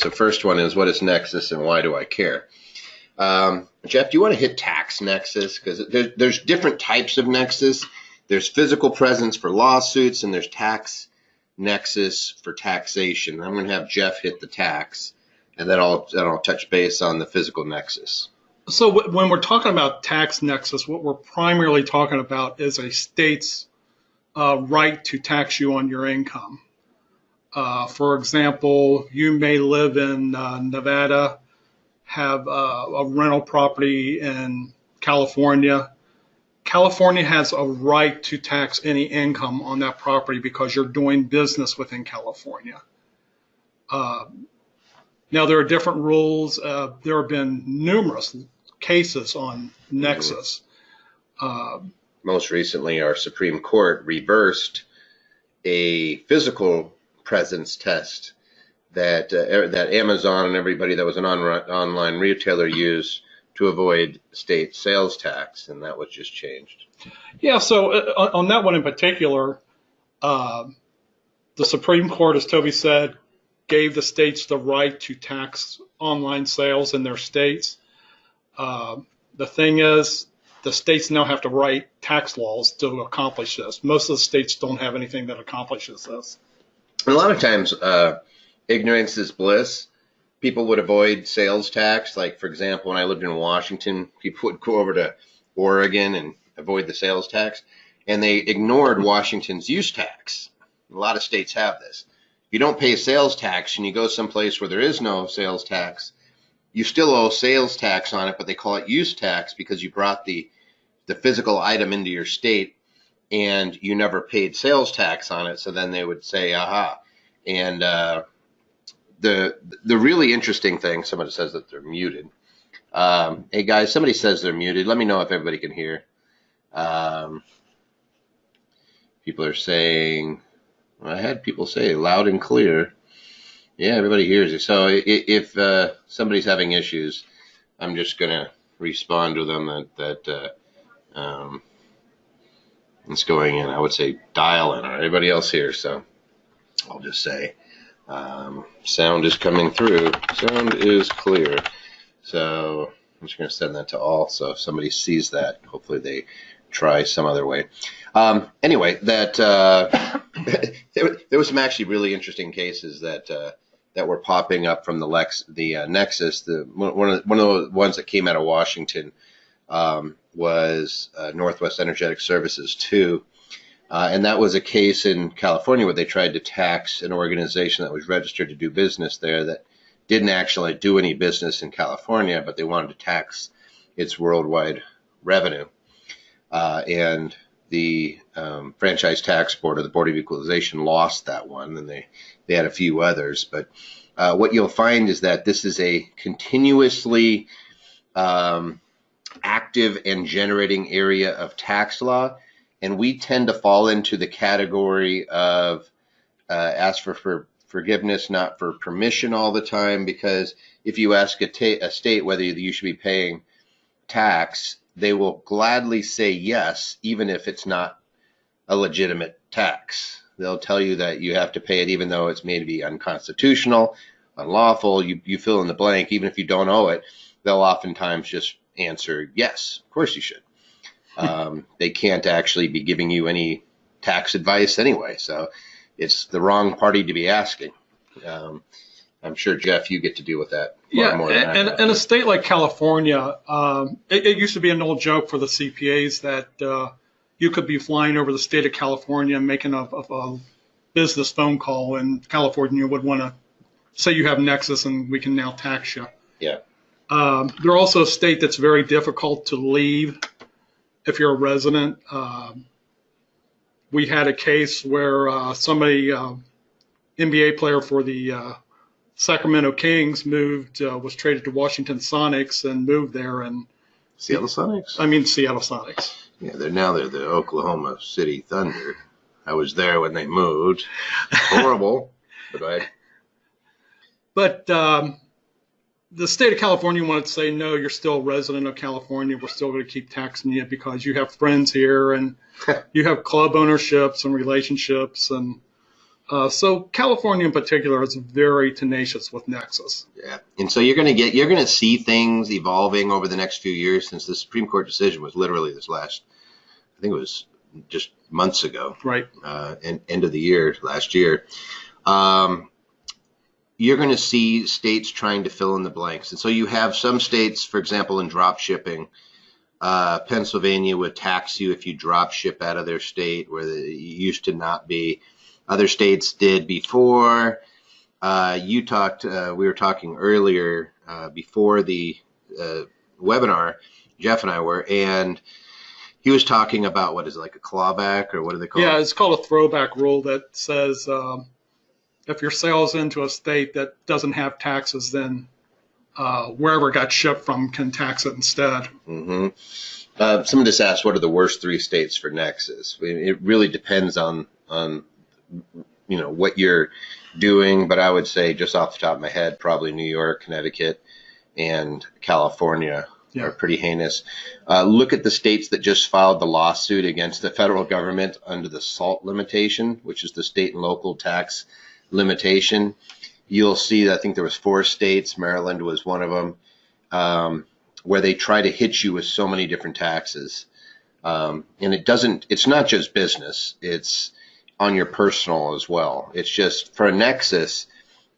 So first one is, what is Nexus and why do I care? Jeff, do you want to hit tax nexus? Because there's different types of nexus. There's physical presence for lawsuits, and there's tax nexus for taxation. I'm going to have Jeff hit the tax, and then I'll touch base on the physical nexus. So when we're talking about tax nexus, what we're primarily talking about is a state's right to tax you on your income. For example, you may live in Nevada, have a rental property in California. California has a right to tax any income on that property because you're doing business within California. Now, there are different rules. There have been numerous cases on Nexus. Most recently, our Supreme Court reversed a physical presence test that Amazon and everybody that was an online retailer used to avoid state sales tax, and that was just changed. Yeah, so on that one in particular, the Supreme Court, as Toby said, gave the states the right to tax online sales in their states. The thing is, the states now have to write tax laws to accomplish this. Most of the states don't have anything that accomplishes this. And a lot of times, ignorance is bliss. People would avoid sales tax. Like, for example, when I lived in Washington, people would go over to Oregon and avoid the sales tax, and they ignored Washington's use tax. A lot of states have this. You don't pay sales tax and you go someplace where there is no sales tax, you still owe sales tax on it, but they call it use tax because you brought the physical item into your state and you never paid sales tax on it. So then they would say, aha. And the really interesting thing, somebody says that they're muted. Hey guys, somebody says they're muted. Let me know if everybody can hear. People are saying, I had people say loud and clear. Yeah, everybody hears you. So if somebody's having issues, I'm just going to respond to them that it's going in. I would say dial in. Everybody else here. So I'll just say sound is coming through. Sound is clear. So I'm just going to send that to all. So if somebody sees that, hopefully they try some other way. Anyway, that there was some actually really interesting cases that were popping up from the Nexus. One of the ones that came out of Washington was Northwest Energetic Services 2. And that was a case in California where they tried to tax an organization that was registered to do business there that didn't actually do any business in California, but they wanted to tax its worldwide revenue. And the Franchise Tax Board, or the Board of Equalization, lost that one, and they had a few others. But what you'll find is that this is a continuously active and generating area of tax law, and we tend to fall into the category of ask for forgiveness, not for permission all the time, because if you ask a state whether you should be paying tax, they will gladly say yes, even if it's not a legitimate tax. They'll tell you that you have to pay it even though it's made to be unconstitutional, unlawful. You fill in the blank. Even if you don't owe it, they'll oftentimes just answer yes, of course you should. They can't actually be giving you any tax advice anyway, so it's the wrong party to be asking. I'm sure, Jeff, you get to deal with that. And a state like California, it used to be an old joke for the CPAs that you could be flying over the state of California and making a business phone call, and California would want to say you have Nexus and we can now tax you. Yeah. They're also a state that's very difficult to leave if you're a resident. We had a case where somebody, NBA player for the Sacramento Kings, was traded to Washington Sonics and moved there. And Seattle Sonics? I mean Seattle Sonics. Yeah, they're the Oklahoma City Thunder. I was there when they moved. Horrible. But the state of California wanted to say, no, you're still a resident of California. We're still going to keep taxing you because you have friends here and you have club ownerships and relationships. And So California in particular is very tenacious with Nexus. Yeah. And so you're going to see things evolving over the next few years, since the Supreme Court decision was literally I think it was just months ago, Right. and end of the year, last year. You're going to see states trying to fill in the blanks. And so you have some states, for example, in drop shipping, Pennsylvania would tax you if you drop ship out of their state, where it used to not be. Other states did before. We were talking earlier before the webinar, Jeff and I were, and he was talking about, what is it, like a clawback, or what do they call it? Yeah, it's called a throwback rule that says if your sales into a state that doesn't have taxes, then wherever it got shipped from can tax it instead. Mm-hmm. Someone just asked, what are the worst 3 states for Nexus? It really depends on what you're doing, but I would say, just off the top of my head, probably New York, Connecticut, and California are pretty heinous. Look at the states that just filed the lawsuit against the federal government under the SALT limitation, which is the state and local tax limitation. You'll see that I think there was 4 states, Maryland was one of them, where they try to hit you with so many different taxes. And it's not just business, it's on your personal as well. It's just, for a Nexus,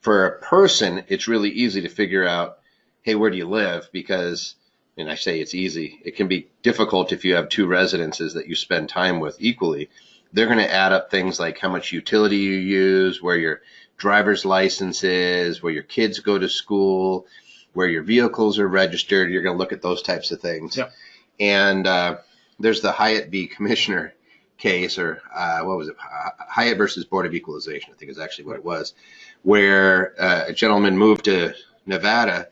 for a person, it's really easy to figure out, hey, where do you live? Because, and I say it's easy, it can be difficult if you have 2 residences that you spend time with equally. They're going to add up things like how much utility you use, where your driver's license is, where your kids go to school, where your vehicles are registered. You're going to look at those types of things. Yep. And there's the Hyatt v. Commissioner case, or what was it? Hyatt versus Board of Equalization, I think is actually what it was, where a gentleman moved to Nevada,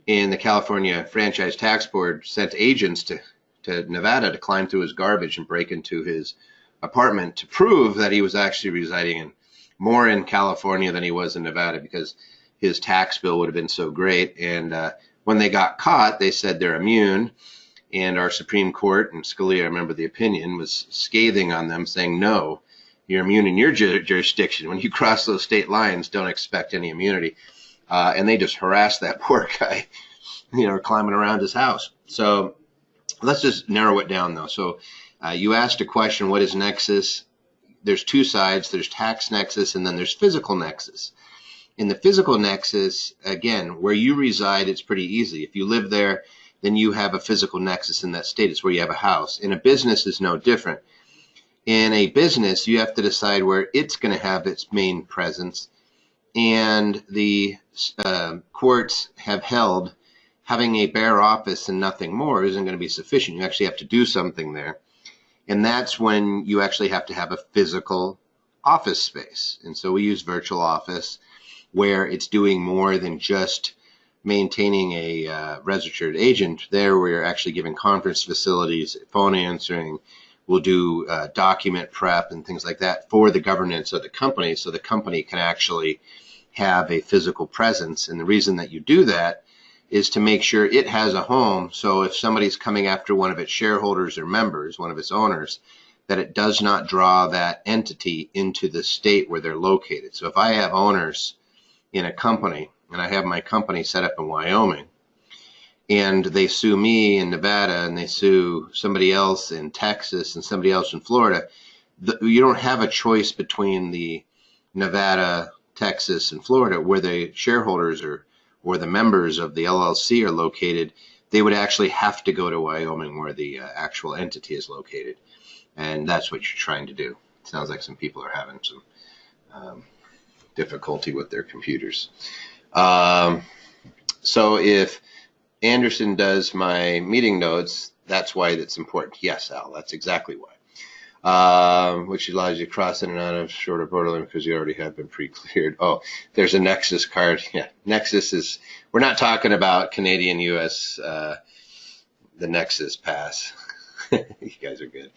and the California Franchise Tax Board sent agents to Nevada to climb through his garbage and break into his apartment to prove that he was actually residing more in California than he was in Nevada, because his tax bill would have been so great. And when they got caught, they said they're immune. And our Supreme Court, and Scalia, I remember the opinion, was scathing on them, saying, no, you're immune in your jurisdiction. When you cross those state lines, don't expect any immunity. And they just harassed that poor guy, climbing around his house. So let's just narrow it down, though. So you asked a question, what is Nexus? There's 2 sides. There's tax Nexus, and then there's physical Nexus. In the physical Nexus, again, where you reside, it's pretty easy. If you live there, then you have a physical Nexus in that state. It's where you have a house. And a business is no different. In a business, you have to decide where it's going to have its main presence. And the courts have held having a bare office and nothing more isn't going to be sufficient. You actually have to do something there. And that's when you actually have to have a physical office space. And so we use virtual office, where it's doing more than just maintaining a registered agent. There we're actually giving conference facilities, phone answering. We'll do document prep and things like that for the governance of the company, so the company can actually have a physical presence. And the reason that you do that is to make sure it has a home. So if somebody's coming after one of its shareholders or members, one of its owners, that it does not draw that entity into the state where they're located. So if I have owners in a company, and I have my company set up in Wyoming, and they sue me in Nevada, and they sue somebody else in Texas and somebody else in Florida, you don't have a choice between the Nevada, Texas, and Florida, where the shareholders or the members of the LLC are located. They would actually have to go to Wyoming, where the actual entity is located. And that's what you're trying to do. It sounds like some people are having some difficulty with their computers. So if Anderson does my meeting notes, that's why that's important. Yes, Al, that's exactly why. Which allows you to cross in and out of shorter borderline because you already have been pre-cleared. Oh, there's a Nexus card. Yeah, Nexus is, we're not talking about Canadian US, the Nexus pass. You guys are good.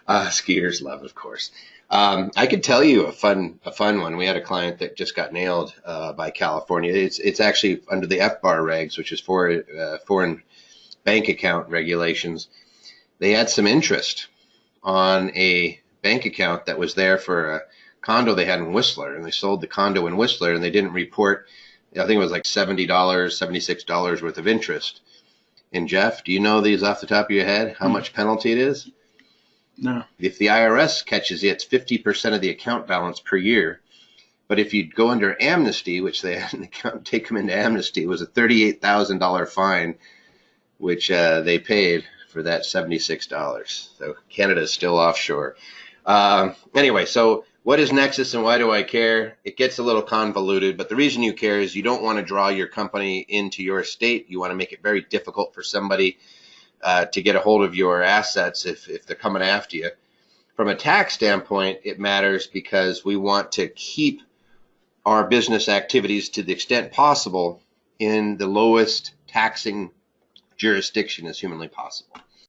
Skiers love, of course. I could tell you a fun one. We had a client that just got nailed by California. It's actually under the FBAR regs, which is foreign bank account regulations. They had some interest on a bank account that was there for a condo they had in Whistler, and they sold the condo in Whistler, and they didn't report, I think it was like $70, $76 worth of interest. And Jeff, do you know these off the top of your head, how much penalty it is? No. If the IRS catches you, it's 50% of the account balance per year. But if you go under amnesty, which they had an account take them into amnesty, it was a $38,000 fine, which they paid for that $76. So Canada is still offshore. Anyway, so what is Nexus and why do I care? It gets a little convoluted, but the reason you care is you don't want to draw your company into your state. You want to make it very difficult for somebody to get a hold of your assets if they're coming after you. From a tax standpoint, it matters because we want to keep our business activities to the extent possible in the lowest taxing jurisdiction as humanly possible.